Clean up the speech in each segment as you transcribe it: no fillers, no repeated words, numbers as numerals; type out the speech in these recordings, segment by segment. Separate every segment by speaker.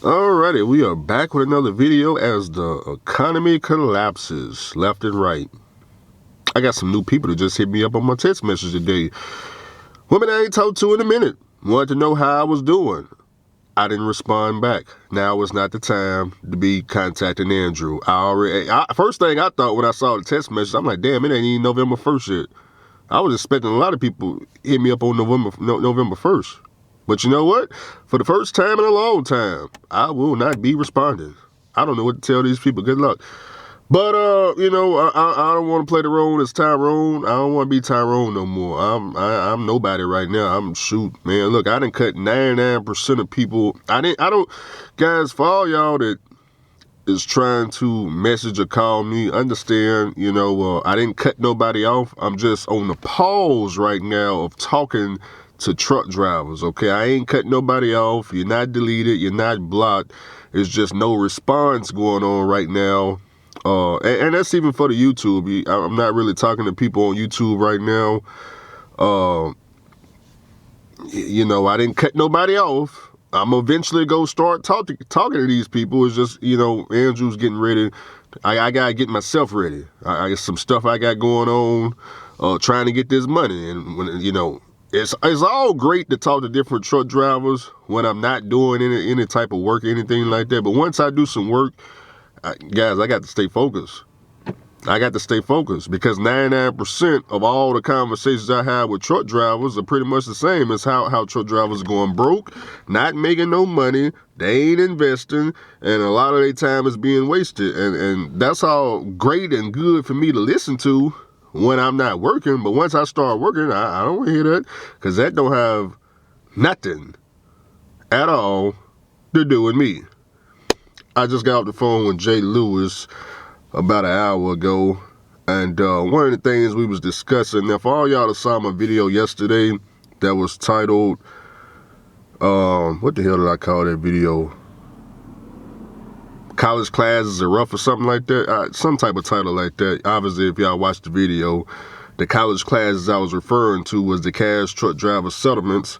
Speaker 1: Alrighty, we are back with another video as the economy collapses left and right. I got some new people that just hit me up on my text message today. Women I ain't talked to in a minute. Wanted to know how I was doing. I didn't respond back. Now is not the time to be contacting Andrew. First thing I thought when I saw the text message, I'm like, damn, it ain't even November 1st yet. I was expecting a lot of people hit me up on November 1st. But you know what? For the first time in a long time, I will not be responding. I don't know what to tell these people. Good luck. But, I don't want to play the role as Tyrone. I don't want to be Tyrone no more. I'm nobody right now. Man, look, I didn't cut 99% of people. Guys, for all y'all that is trying to message or call me, understand, I didn't cut nobody off. I'm just on the pause right now of talking to truck drivers, okay? I ain't cut nobody off. You're not deleted. You're not blocked. There's just no response going on right now. And that's even for the YouTube. I'm not really talking to people on YouTube right now. I didn't cut nobody off. I'm eventually go start talking to these people. It's just, Andrew's getting ready. I gotta get myself ready. I got some stuff I got going on, trying to get this money. And when it's all great to talk to different truck drivers when I'm not doing any type of work or anything like that. But once I do some work, guys, I got to stay focused. I got to stay focused because 99% of all the conversations I have with truck drivers are pretty much the same as how truck drivers are going broke, not making no money, they ain't investing, and a lot of their time is being wasted. And that's all great and good for me to listen to when I'm not working. But once I start working, I don't want to hear that because that don't have nothing at all to do with me. I just got off the phone with Jay Lewis about an hour ago, and one of the things we was discussing, now for all y'all that saw my video yesterday that was titled, what the hell did I call that video? College classes are rough or something like that, some type of title like that. Obviously, if y'all watched the video, the college classes I was referring to was the cash truck driver settlements.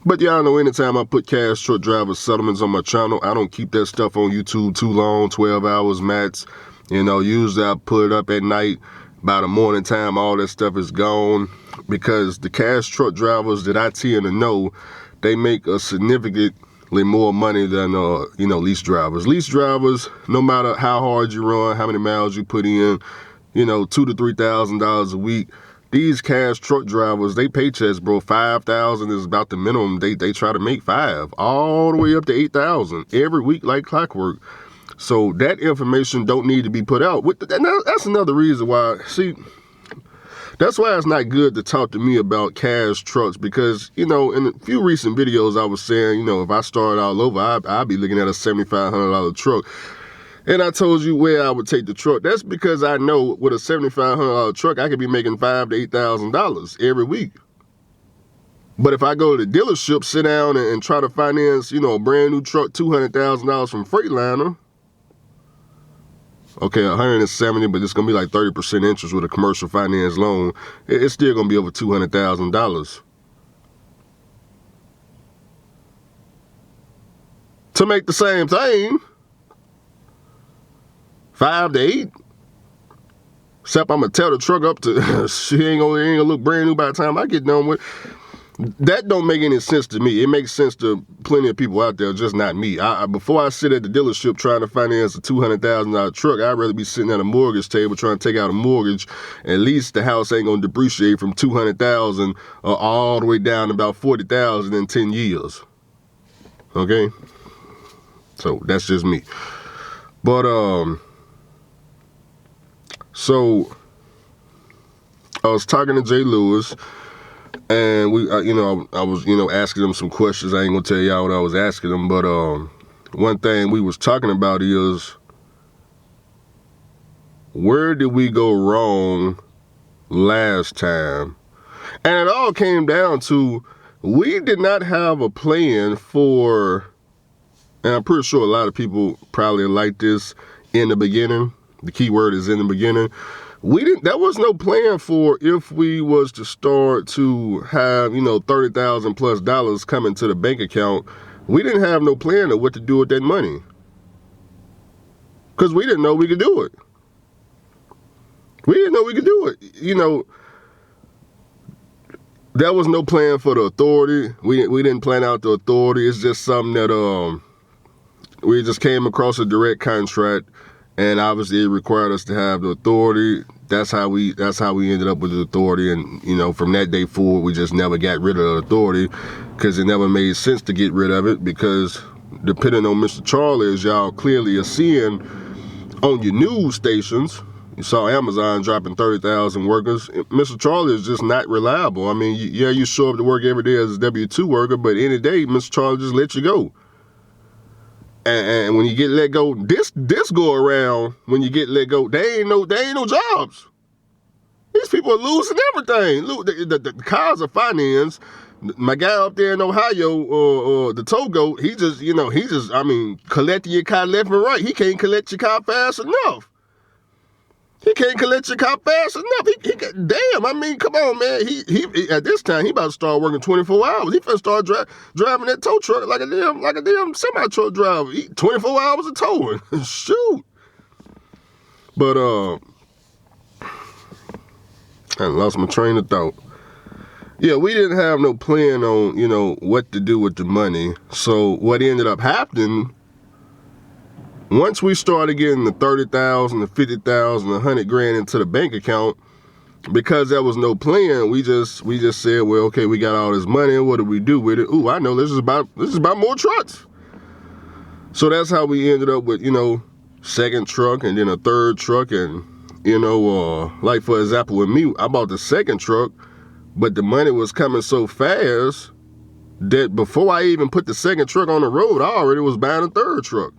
Speaker 1: But y'all know anytime I put cash truck driver settlements on my channel, I don't keep that stuff on YouTube too long, 12 hours max. Usually I put it up at night. By the morning time, all that stuff is gone because the cash truck drivers that I tend to know, they make a significantly more money than, lease drivers. Lease drivers, no matter how hard you run, how many miles you put in, $2,000 to $3,000 a week. These cash truck drivers, they paychecks, bro, $5,000 is about the minimum. They try to make $5,000 all the way up to $8,000 every week like clockwork. So that information don't need to be put out. That's another reason why, that's why it's not good to talk to me about cash trucks because, in a few recent videos I was saying, if I started all over, I'd be looking at a $7,500 truck. And I told you where I would take the truck. That's because I know with a $7,500 truck, I could be making $5,000 to $8,000 every week. But if I go to the dealership, sit down and try to finance, a brand new truck, $200,000 from Freightliner, okay, 170, but it's gonna be like 30% interest with a commercial finance loan. It's still gonna be over $200,000. To make the same thing, 5 to 8. Except I'm gonna tear the truck up to she ain't gonna look brand new by the time I get done with. That don't make any sense to me. It makes sense to plenty of people out there, just not me. Before I sit at the dealership trying to finance a $200,000 truck, I'd rather be sitting at a mortgage table trying to take out a mortgage. At least the house ain't gonna depreciate from $200,000 all the way down to about $40,000 in 10 years. Okay, so that's just me. But so I was talking to Jay Lewis. And I was, asking him some questions. I ain't gonna tell y'all what I was asking him, but one thing we was talking about is where did we go wrong last time? And it all came down to we did not have a plan for, and I'm pretty sure a lot of people probably like this in the beginning. The key word is in the beginning. That was no plan for if we was to start to have, $30,000+ coming to the bank account We didn't have no plan of what to do with that money because we didn't know we could do it. We didn't know we could do it. You know, there was no plan for the authority. We didn't plan out the authority. It's just something that we just came across a direct contract, and obviously it required us to have the authority. That's how we ended up with the authority, and you know, from that day forward, we just never got rid of the authority because it never made sense to get rid of it. Because depending on Mr. Charlie, as y'all clearly are seeing on your news stations, you saw Amazon dropping 30,000 workers. Mr. Charlie is just not reliable. I mean, yeah, you show up to work every day as a W-2 worker, but any day, Mr. Charlie just lets you go. And when you get let go, this go around, when you get let go, they ain't no jobs. These people are losing everything. The cars are financed. My guy up there in Ohio, the tow goat, he just, I mean, collecting your car left and right. He can't collect your car fast enough. He can't collect your car fast enough. Damn, I mean, come on, man. He at this time, he about to start working 24 hours. He finna start driving that tow truck like a damn semi-truck driver. 24 hours of towing. Shoot. But, I lost my train of thought. Yeah, we didn't have no plan on, what to do with the money. So what ended up happening, once we started getting the 30,000, the 50,000, 100 grand into the bank account, because there was no plan, we just said, well, okay, we got all this money. What do we do with it? Ooh, I know this is about more trucks. So that's how we ended up with, second truck and then a third truck. And, like for example, with me, I bought the second truck, but the money was coming so fast that before I even put the second truck on the road, I already was buying a third truck.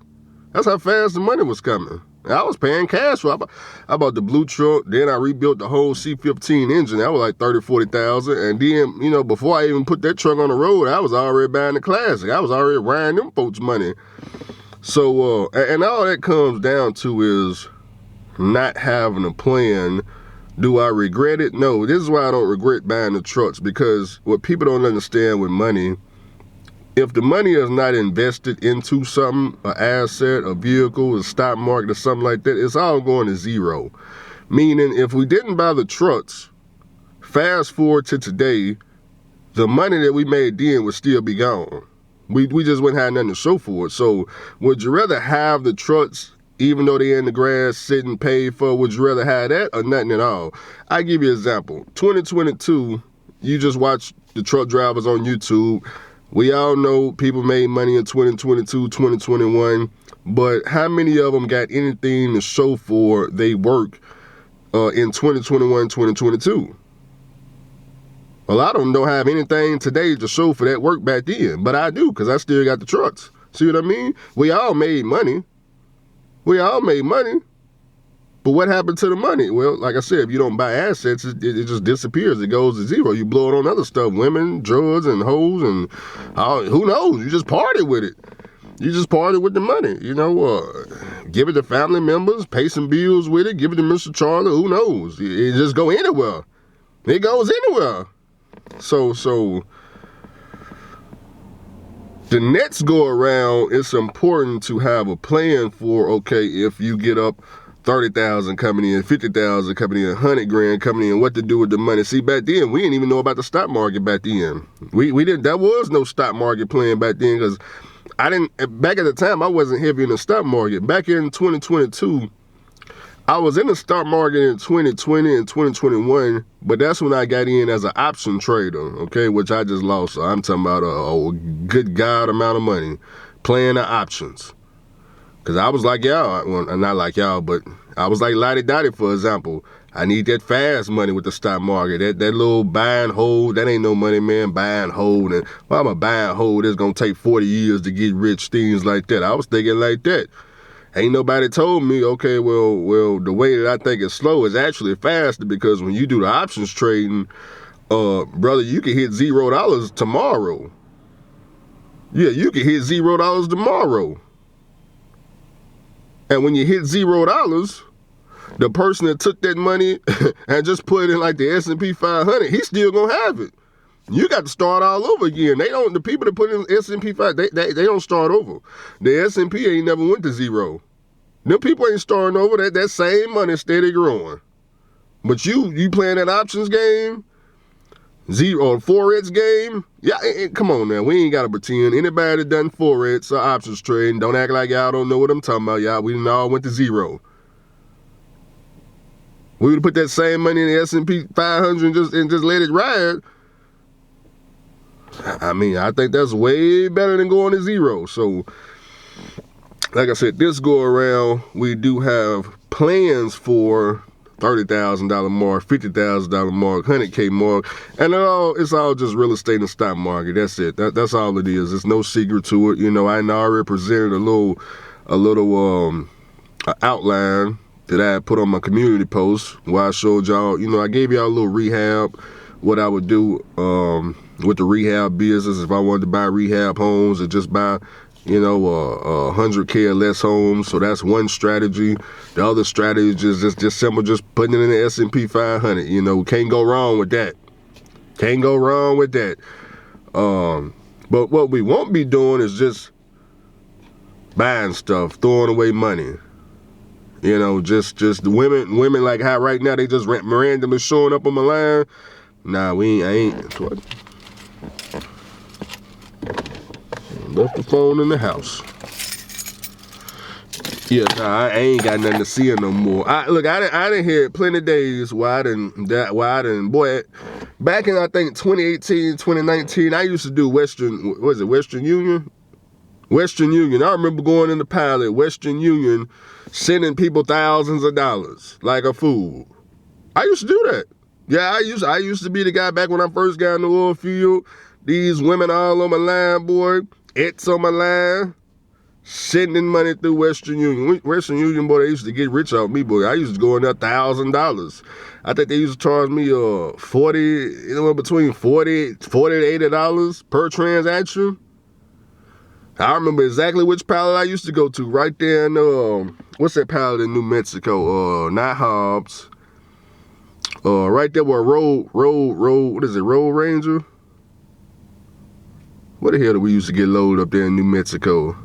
Speaker 1: That's how fast the money was coming. I was paying cash for it. I bought the blue truck, then I rebuilt the whole C15 engine. That was like 30,000, 40,000. And then, before I even put that truck on the road, I was already buying the Classic. I was already wiring them folks' money. So, and all that comes down to is not having a plan. Do I regret it? No, this is why I don't regret buying the trucks, because what people don't understand with money, if the money is not invested into something, an asset, a vehicle, a stock market, or something like that, it's all going to zero. Meaning, if we didn't buy the trucks, fast forward to today, the money that we made then would still be gone. We just wouldn't have nothing to show for it. So, would you rather have the trucks, even though they're in the grass, sitting paid for? Would you rather have that or nothing at all? I give you an example. 2022, you just watch the truck drivers on YouTube. We all know people made money in 2022, 2021, but how many of them got anything to show for they work in 2021, 2022? A lot of them don't have anything today to show for that work back then, but I do, because I still got the trucks. See what I mean? We all made money. But what happened to the money? Well, like I said, if you don't buy assets, it just disappears. It goes to zero. You blow it on other stuff, women, drugs, and hoes, and who knows? You just party with it. You just party with the money. Give it to family members, pay some bills with it, give it to Mr. Charlie. Who knows? It just go anywhere. It goes anywhere. So the next go around, it's important to have a plan for, okay, if you get up 30,000 coming in, 50,000 coming in, 100 grand coming in, what to do with the money. See, back then, we didn't even know about the stock market back then. We didn't, there was no stock market plan back then, because back at the time, I wasn't heavy in the stock market. Back in 2022, I was in the stock market in 2020 and 2021, but that's when I got in as an option trader, okay, which I just lost. So I'm talking about a good God amount of money playing the options. Because I was like y'all, well, not like y'all, but I was like Lottie Dottie, for example. I need that fast money with the stock market. That little buy and hold, that ain't no money, man. Buy and hold. And well, I'm a buy and hold, it's going to take 40 years to get rich, things like that. I was thinking like that. Ain't nobody told me, okay, well, the way that I think it's slow is actually faster, because when you do the options trading, brother, you can hit $0 tomorrow. Yeah, you can hit $0 tomorrow. And when you hit $0, the person that took that money and just put it in like the S&P 500, he's still gonna have it. You got to start all over again. They don't. The people that put in S&P 5, they don't start over. The S&P ain't never went to zero. Them people ain't starting over. That same money steady growing. But you playing that options game, zero or Forex game. Yeah, come on now. We ain't got to pretend. Anybody that done Forex or options trading, don't act like y'all don't know what I'm talking about. Y'all, we done all went to zero. We would put that same money in the S&P 500 and just let it ride. I mean, I think that's way better than going to zero. So, like I said, this go around, we do have plans for $30,000 mark, $50,000 mark, $100K mark, and it's all just real estate and stock market. That's it. That's all it is. There's no secret to it. You know, I already presented a little outline that I put on my community post where I showed y'all. You know, I gave y'all a little rehab, what I would do with the rehab business if I wanted to buy rehab homes or just buy, you know, 100K or less homes. So that's one strategy. The other strategy is just simple, just putting it in the S&P 500. You know, can't go wrong with that. Can't go wrong with that. But what we won't be doing is just buying stuff, throwing away money. You know, just the women like how right now they just randomly showing up on my line. Nah, I ain't. What? Left the phone in the house. Yeah, nah, I ain't got nothing to see her no more. I didn't hear plenty of days why I didn't, boy, back in, I think, 2018, 2019, I used to do Western Union? Western Union. I remember going in the pilot, Western Union, sending people thousands of dollars like a fool. I used to do that. Yeah, I used to be the guy back when I first got in the oil field. These women all on my line, boy. It's on my line. Sending money through Western Union. Western Union, boy, they used to get rich off me, boy. I used to go in there $1,000. I think they used to charge me between $40 to $80 per transaction. I remember exactly which pallet I used to go to right there in what's that pallet in New Mexico? Not Hobbs. Right there where Road, what is it, Road Ranger? What the hell did we used to get loaded up there in New Mexico?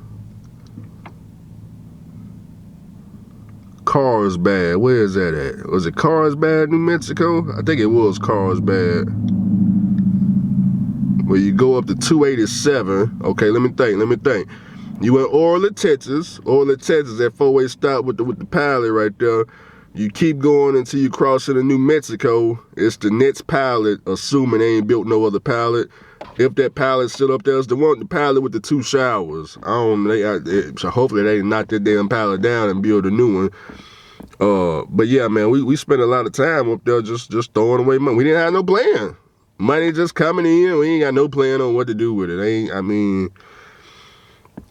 Speaker 1: Carlsbad, where is that at? Was it Carlsbad, New Mexico? I think it was Carlsbad. Where you go up to 287. Okay, let me think. You in Orla, Texas, that four-way stop with the pilot right there. You keep going until you cross into New Mexico. It's the next pilot, assuming they ain't built no other pilot. If that pilot's still up there, it's the pilot with the 2 showers. So hopefully they knock that damn pilot down and build a new one. But yeah, man, we spent a lot of time up there just throwing away money. We didn't have no plan. Money just coming in. We ain't got no plan on what to do with it.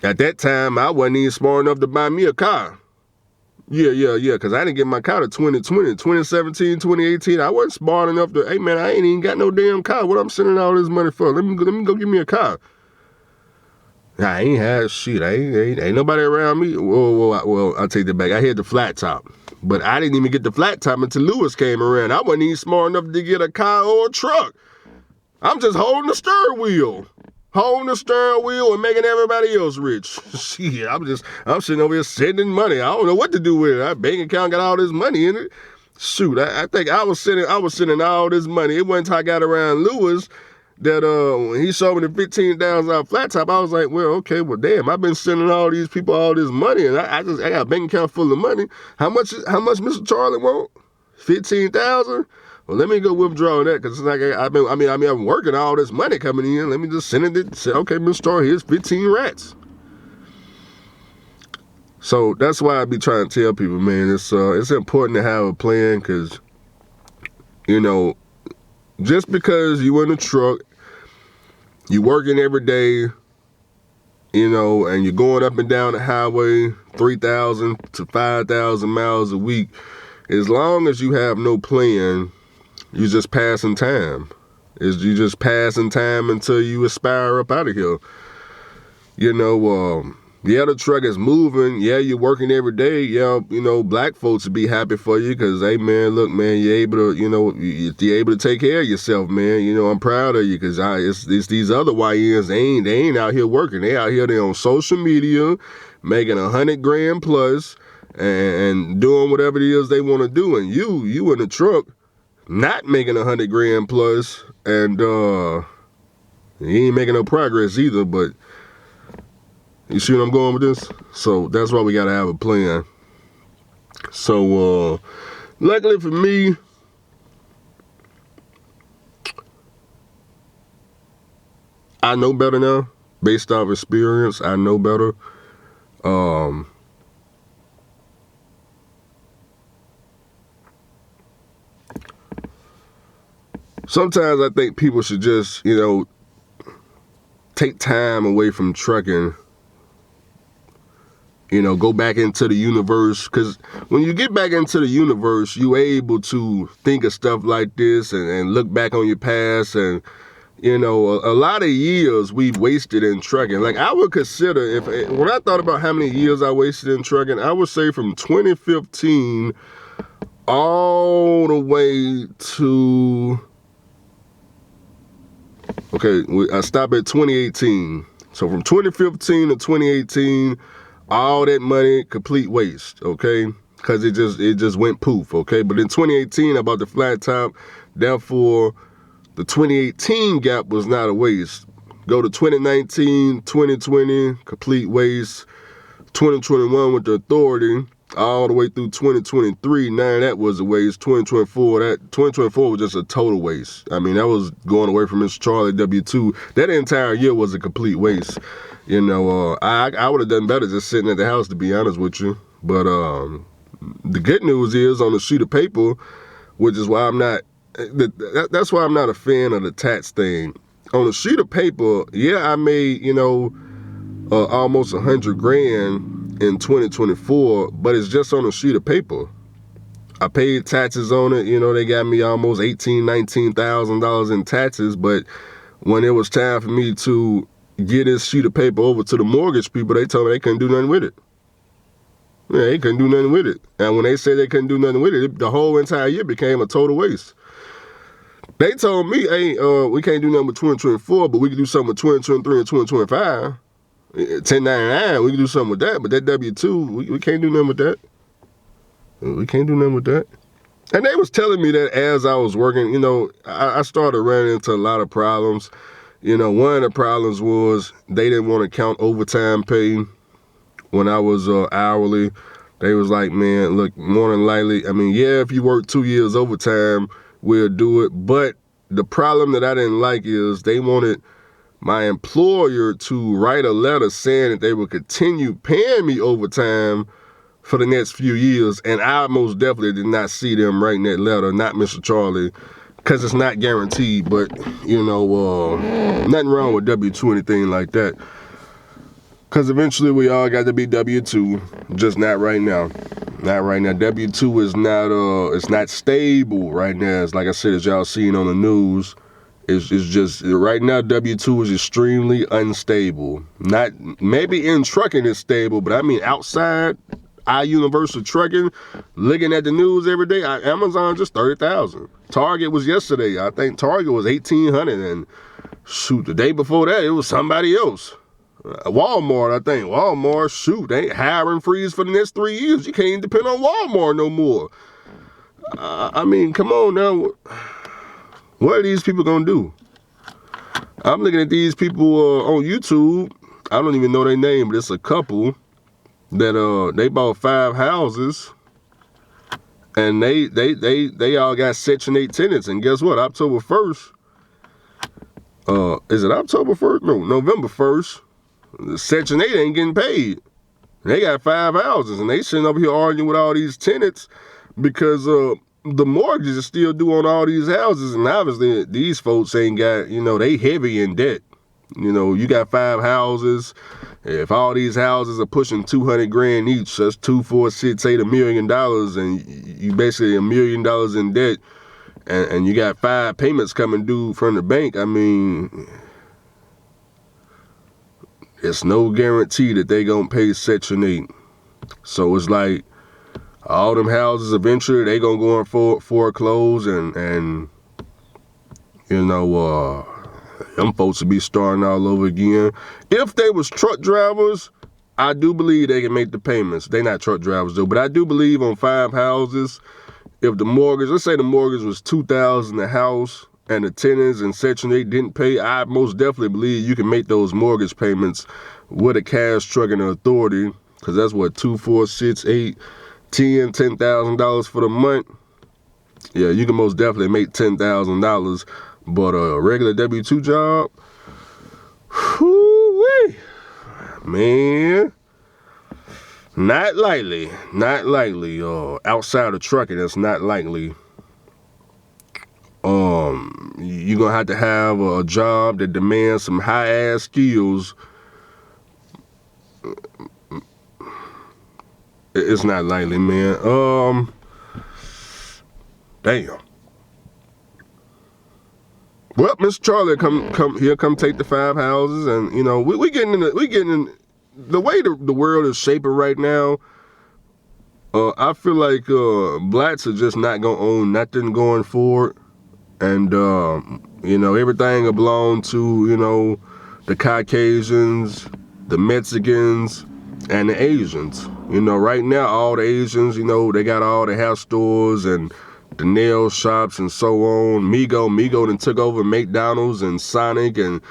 Speaker 1: At that time, I wasn't even smart enough to buy me a car. Yeah, because I didn't get my car to 2020, 2017, 2018. I wasn't smart enough to, hey, man, I ain't even got no damn car. What I'm sending all this money for? Let me go get me a car. I ain't had shit. Ain't nobody around me. Well, I'll take that back. I had the flat top. But I didn't even get the flat top until Lewis came around. I wasn't even smart enough to get a car or a truck. I'm just holding the steering wheel. And making everybody else rich. Shit, I'm sitting over here sending money. I don't know what to do with it. Our bank account got all this money in it. Shoot, I think I was sending all this money. It wasn't until I got around Lewis that when he showed me the $15,000 flat top, I was like, well, okay, well, damn, I've been sending all these people all this money, and I got a bank account full of money. How much Mr. Charlie want? $15,000? Well, let me go withdraw that, because it's like I'm working all this money coming in. Let me just send it. Say, okay, Mr. Charlie, here's 15 rats. So that's why I be trying to tell people, man, it's important to have a plan, because, you know, just because you in a truck, you working every day, you know, and you're going up and down the highway 3,000 to 5,000 miles a week, as long as you have no plan, you're just passing time. You just passing time until you aspire up out of here. You know, Yeah, the truck is moving. Yeah, you're working every day. Yeah, black folks would be happy for you because, hey, man, look, man, you're able to, you're able to take care of yourself, man. I'm proud of you because it's these other YNs. They ain't out here working. They out here, they on social media, making $100,000 plus and doing whatever it is they want to do. And you in the truck, not making $100,000 plus, and he ain't making no progress either. But you see what I'm going with this? So that's why we gotta have a plan. So luckily for me, I know better now. Based off experience, I know better. Sometimes I think people should just, take time away from trucking. Go back into the universe, because when you get back into the universe, you're able to think of stuff like this and look back on your past. And a lot of years we've wasted in trucking. Like, I would consider, when I thought about how many years I wasted in trucking, I would say from 2015 all the way to, I stopped at 2018. So from 2015 to 2018, all that money, complete waste, okay? Because it just went poof, okay? But in 2018, I bought the flat top. Therefore, the 2018 gap was not a waste. Go to 2019, 2020, complete waste. 2021 with the authority, all the way through 2023. Now that was a waste. 2024 was just a total waste. I mean, that was going away from Mr. Charlie W2. That entire year was a complete waste. I would have done better just sitting at the house, to be honest with you. But the good news is, on the sheet of paper, which is why I'm not, that's why I'm not a fan of the tax thing. On a sheet of paper, yeah, I made, almost $100,000 in 2024, but it's just on a sheet of paper. I paid taxes on it. They got me almost $18,000, $19,000 in taxes. But when it was time for me to get this sheet of paper over to the mortgage people, they told me they couldn't do nothing with it. Yeah, they couldn't do nothing with it. And when they said they couldn't do nothing with it, the whole entire year became a total waste. They told me, hey, we can't do nothing with 2024, but we can do something with 2023 and 2025. 1099, we can do something with that, but that W2, we can't do nothing with that. We can't do nothing with that. And they was telling me that as I was working, I started running into a lot of problems. One of the problems was they didn't want to count overtime pay when I was hourly. They was like, man, look, more than likely, I mean, yeah, if you work 2 years overtime, we'll do it. But the problem that I didn't like is they wanted my employer to write a letter saying that they would continue paying me overtime for the next few years. And I most definitely did not see them writing that letter, not Mr. Charlie, because it's not guaranteed. But, nothing wrong with W2 or anything like that. Because eventually we all got to be W2, just not right now. Not right now. W2 is not, it's not stable right now. It's like I said, as y'all seen on the news. It's just, right now, W2 is extremely unstable. Not, maybe in trucking it's stable, but I mean outside, Universal Trucking, looking at the news every day, Amazon just 30,000. Target was yesterday. I think Target was 1,800, and shoot, the day before that, it was somebody else. Walmart, I think. Walmart, shoot, they ain't hiring freeze for the next 3 years. You can't even depend on Walmart no more. I mean, come on now. What are these people gonna do? I'm looking at these people on YouTube. I don't even know their name, but it's a couple that they bought 5 houses, and they all got Section 8 tenants. And guess what? October 1st. Is it October 1st? No, November 1st. Section 8 ain't getting paid. They got 5 houses, and they sitting up here arguing with all these tenants because the mortgage is still due on all these houses, and obviously these folks ain't got, they heavy in debt. You got 5 houses. If all these houses are pushing $200,000 each, that's 2, 4, 6, 8, $1 million, and you basically $1 million in debt, and you got 5 payments coming due from the bank. I mean, it's no guarantee that they gonna pay Section 8. So it's like all them houses eventually they gonna go in foreclose and you know, them folks will be starting all over again. If they was truck drivers, I do believe they can make the payments. They not truck drivers though, but I do believe on 5 houses, if the mortgage, let's say the mortgage was $2,000 a house and the tenants in Section 8 didn't pay, I most definitely believe you can make those mortgage payments with a cash truck and an authority, because that's what, 2, 4, 6, 8, 10, $10,000 for the month. Yeah, you can most definitely make $10,000. But a regular W-2 job, whoo-wee, man, not likely. Outside of trucking, that's not likely. You're gonna have a job that demands some high-ass skills. It's not likely, man. Damn. Well, Mr. Charlie, come take the 5 houses, and you know we getting in the way the world is shaping right now. I feel like blacks are just not gonna own nothing going forward, and you know everything will belong to the Caucasians, the Mexicans, and the Asians. You know, right now all the Asians, they got all the hair stores and the nail shops and so on. Migo then took over McDonald's and Sonic and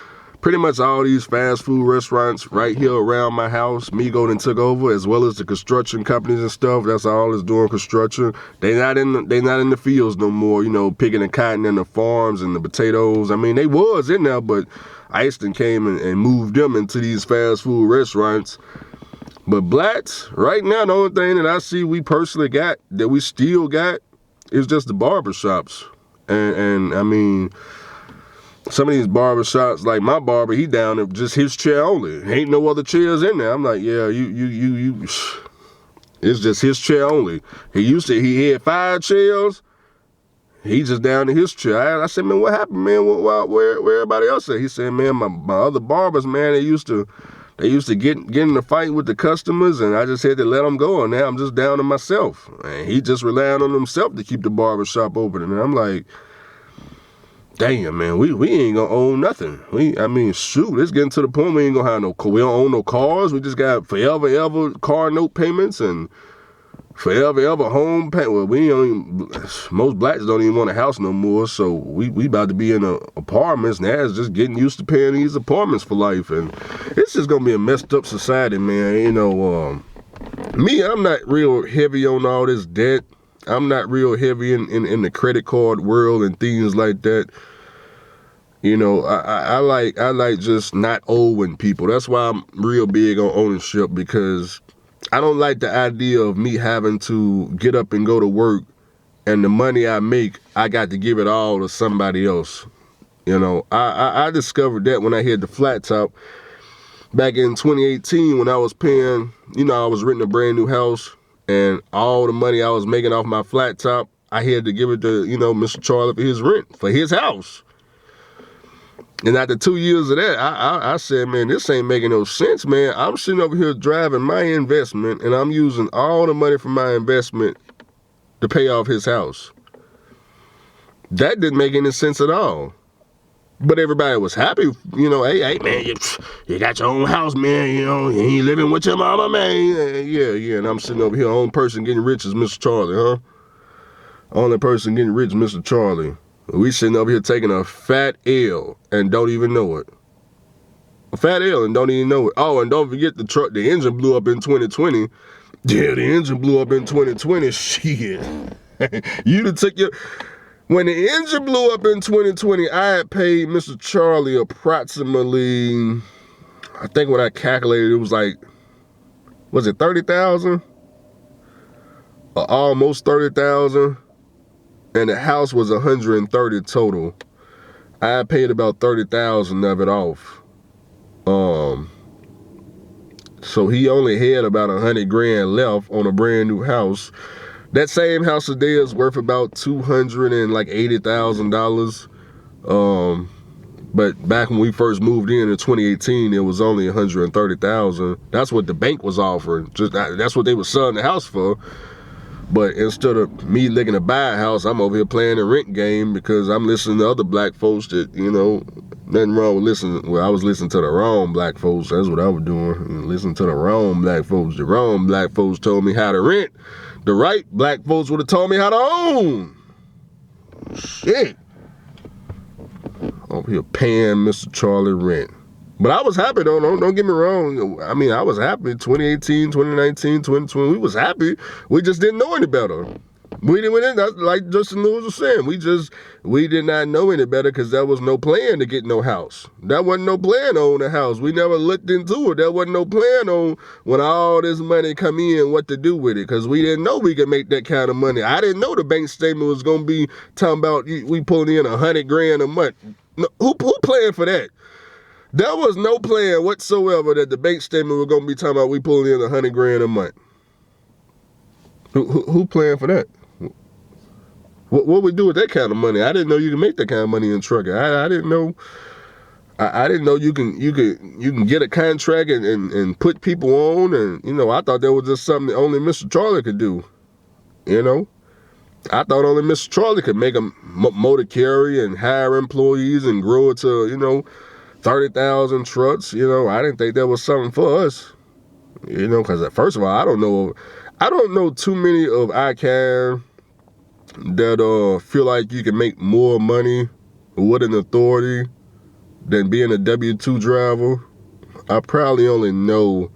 Speaker 1: pretty much all these fast food restaurants right here around my house. Migo then took over, as well as the construction companies and stuff. That's all is doing construction. They not in the fields no more, picking the cotton and the farms and the potatoes. I mean, they was in there, but Iceland came and moved them into these fast food restaurants. But blacks, right now, the only thing that I see we personally got, that we still got, is just the barbershops. And I mean, some of these barbershops, like my barber, he down there just his chair only. Ain't no other chairs in there. I'm like, yeah, you it's just his chair only. He had 5 chairs. He just down to his chair. I said, man, what happened, man? Where everybody else at? He said, man, my other barbers, man, they used to get in a fight with the customers, and I just had to let them go, and now I'm just down to myself. And he just relying on himself to keep the barber shop open. And I'm like, damn, man, we ain't gonna own nothing. Shoot, it's getting to the point we ain't gonna have we don't own no cars. We just got forever ever car note payments and forever ever home pay. Well, most blacks don't even want a house no more, so we about to be in apartments now. It's just getting used to paying these apartments for life, and it's just gonna be a messed up society, man. Me, I'm not real heavy on all this debt. I'm not real heavy in the credit card world and things like that. I like just not owing people. That's why I'm real big on ownership, because I don't like the idea of me having to get up and go to work, and the money I make, I got to give it all to somebody else. I discovered that when I had the flat top back in 2018, when I was paying, I was renting a brand new house, and all the money I was making off my flat top, I had to give it to, Mr. Charlie for his rent, for his house. And after 2 years of that, I said, man, this ain't making no sense, man. I'm sitting over here driving my investment, and I'm using all the money from my investment to pay off his house. That didn't make any sense at all. But everybody was happy, hey, man, you got your own house, man, you ain't living with your mama, man. Yeah, and I'm sitting over here, only person getting rich is Mr. Charlie, huh? Only person getting rich, Mr. Charlie. We sitting over here taking a fat L and don't even know it. A fat L and don't even know it. Oh, and don't forget the engine blew up in 2020. Yeah, the engine blew up in 2020. Shit. When the engine blew up in 2020, I had paid Mr. Charlie approximately, I think when I calculated, it was like, was it $30,000? Almost $30,000. And the house was $130 total. I paid about $30,000 of it off. So he only had about $100,000 left on a brand new house. That same house today is worth about $280,000. But back when we first moved in 2018, it was only $130,000. That's what the bank was offering. That's what they were selling the house for. But instead of me looking to buy a house, I'm over here playing the rent game because I'm listening to other black folks that, nothing wrong with listening. Well, I was listening to the wrong black folks. That's what I was doing. Listening to the wrong black folks. The wrong black folks told me how to rent. The right black folks would have told me how to own. Shit. Over here paying Mr. Charlie rent. But I was happy though, don't get me wrong. I mean, I was happy. 2018, 2019, 2020, we was happy. We just didn't know any better. We didn't, like Justin Lewis was saying, we did not know any better because there was no plan to get no house. There wasn't no plan to own a house. We never looked into it. There wasn't no plan on when all this money come in, what to do with it, because we didn't know we could make that kind of money. I didn't know the bank statement was going to be talking about we pulling in $100,000 a month. No, who planned for that? There was no plan whatsoever that the bank statement was going to be talking about we pulling in $100,000 a month. Who planned for that? What we do with that kind of money? I didn't know you can make that kind of money in trucking. I didn't know. I didn't know you can get a contract and put people on, and I thought that was just something that only Mr. Charlie could do. I thought only Mr. Charlie could make a motor carry and hire employees and grow it to 30,000 trucks. I didn't think that was something for us. Because first of all, I don't know too many of ICANN that feel like you can make more money with an authority than being a W-2 driver. I probably only know,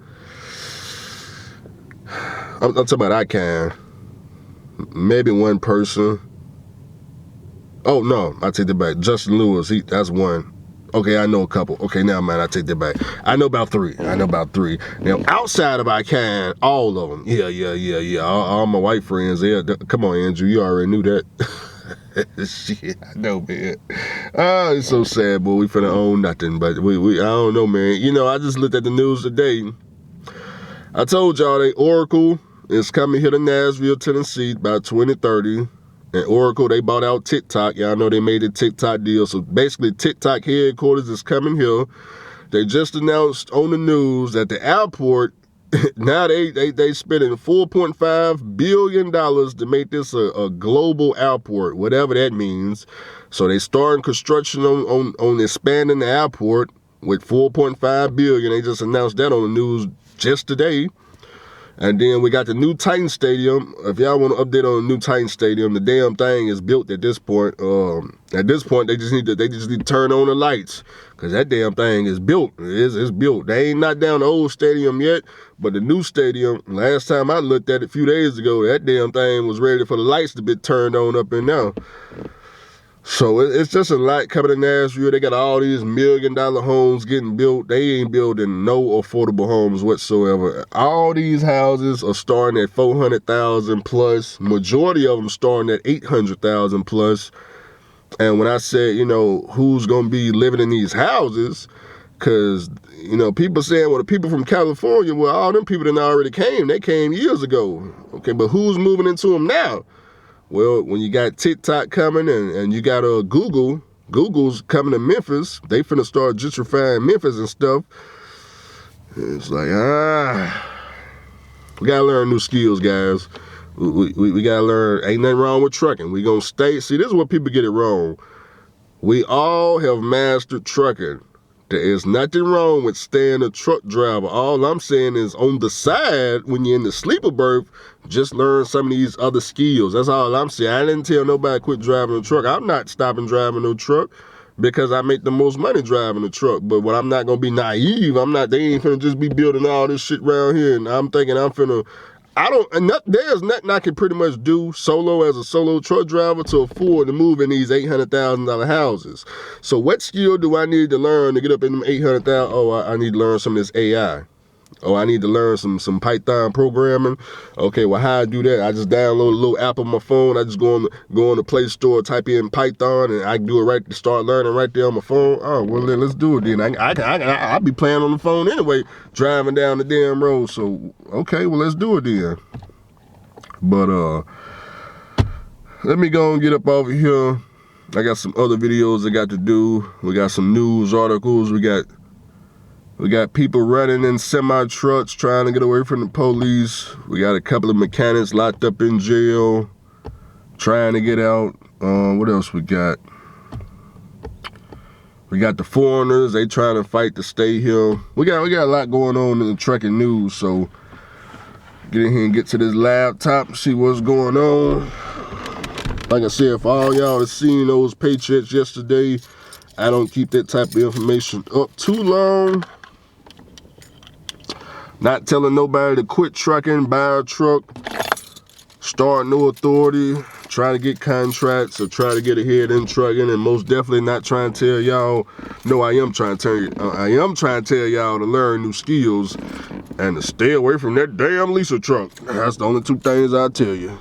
Speaker 1: I'm talking about ICANN, maybe one person. Oh no, I take that back. Justin Lewis, that's one. Okay, I know a couple. Okay, now, man, I take that back. I know about three. Now, outside of ICANN, all of them. Yeah. All my white friends, come on, Andrew, you already knew that. Shit, I know, man. Oh, it's so sad, boy. We finna own nothing, but I don't know, man. I just looked at the news today. I told y'all that Oracle is coming here to Nashville, Tennessee by 2030. And Oracle, they bought out TikTok. Y'all know they made a TikTok deal. So basically, TikTok headquarters is coming here. They just announced on the news that the airport, now they spending $4.5 billion to make this a global airport, whatever that means. So they starting construction on expanding the airport with $4.5 billion. They just announced that on the news just today. And then we got the new Titan Stadium. If y'all want to update on the new Titan Stadium, the damn thing is built at this point. At this point, they just need to turn on the lights because that damn thing is built. It's built. They ain't knocked down the old stadium yet, but the new stadium, last time I looked at it a few days ago, that damn thing was ready for the lights to be turned on up in there. So it's just a lot coming to Nashville. They got all these $1 million homes getting built. They ain't building no affordable homes whatsoever. All these houses are starting at $400,000 plus. Majority of them starting at $800,000 plus. And when I said, who's going to be living in these houses, because, people saying, well, the people from California, well, all them people that already came, they came years ago. Okay, but who's moving into them now? Well, when you got TikTok coming and you got Google's coming to Memphis, they finna start gentrifying Memphis and stuff. It's like, we gotta learn new skills, guys. We gotta learn, ain't nothing wrong with trucking. We gonna stay, see, this is where people get it wrong. We all have mastered trucking. There is nothing wrong with staying a truck driver. All I'm saying is on the side, when you're in the sleeper berth, just learn some of these other skills. That's all I'm saying. I didn't tell nobody quit driving a truck. I'm not stopping driving no truck because I make the most money driving a truck. But what I'm not going to be naive. They ain't finna just be building all this shit around here. And I'm thinking there's nothing I can pretty much do solo as a solo truck driver to afford to move in these $800,000 houses. So what skill do I need to learn to get up in them $800,000? Oh, I need to learn some of this AI. Oh, I need to learn some Python programming. Okay, well, how I do that? I just download a little app on my phone. I just go on the Play Store, type in Python, and I can do it start learning right there on my phone. Oh, well, then let's do it then. I'll be playing on the phone anyway, driving down the damn road. So, okay, well, let's do it then. But, let me go and get up over here I got some other videos I got to do. We got some news articles. We got people running in semi-trucks trying to get away from the police. We got a couple of mechanics locked up in jail trying to get out. What else we got? We got the foreigners. They trying to fight to stay here. We got a lot going on in the trucking news. So get in here and get to this laptop and see what's going on. Like I said, for all y'all that seen those paychecks yesterday, I don't keep that type of information up too long. Not telling nobody to quit trucking, buy a truck, start no authority, try to get contracts or try to get ahead in trucking, and most definitely not trying to tell y'all. No, I am trying to tell y'all to learn new skills and to stay away from that damn Lisa truck. That's the only two things I tell you.